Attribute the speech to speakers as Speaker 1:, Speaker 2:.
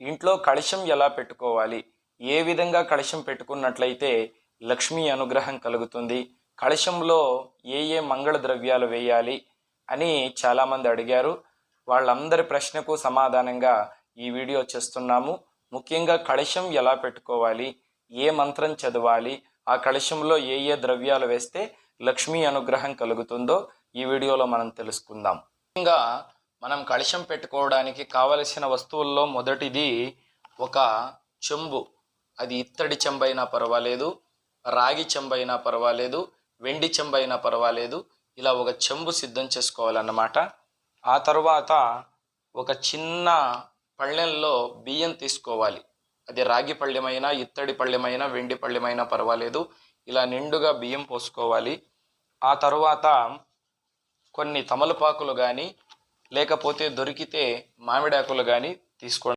Speaker 1: ఇంట్లో కలశం ఎలా పెట్టుకోవాలి, ఏ విధంగా కలశం పెట్టుకున్నట్లయితే లక్ష్మీ అనుగ్రహం కలుగుతుంది, కలశంలో ఏ ఏ మంగళ ద్రవ్యాలు వేయాలి అని చాలామంది అడిగారు. వాళ్ళందరి ప్రశ్నకు సమాధానంగా ఈ వీడియో చేస్తున్నాము. ముఖ్యంగా కలశం ఎలా పెట్టుకోవాలి, ఏ మంత్రం చదవాలి, ఆ కలశంలో ఏ ఏ ద్రవ్యాలు వేస్తే లక్ష్మీ అనుగ్రహం కలుగుతుందో ఈ వీడియోలో మనం తెలుసుకుందాం. ముఖ్యంగా మనం కలశం పెట్టుకోవడానికి కావలసిన వస్తువుల్లో మొదటిది ఒక చెంబు. అది ఇత్తడి చెంబు అయినా పర్వాలేదు, రాగి చెంబు అయినా పర్వాలేదు, వెండి చెంబు అయినా పర్వాలేదు. ఇలా ఒక చెంబు సిద్ధం చేసుకోవాలన్నమాట. ఆ తర్వాత ఒక చిన్న పళ్ళెంలో బియ్యం తీసుకోవాలి. అది రాగి పళ్ళెమైనా, ఇత్తడి పళ్ళెమైనా, వెండి పళ్ళెమైనా పర్వాలేదు. ఇలా నిండుగా బియ్యం పోసుకోవాలి. ఆ తర్వాత కొన్ని తమలపాకులు కానీ లేకపోతే దొరికితే మామిడాకులు కానీ తీసుకోండి.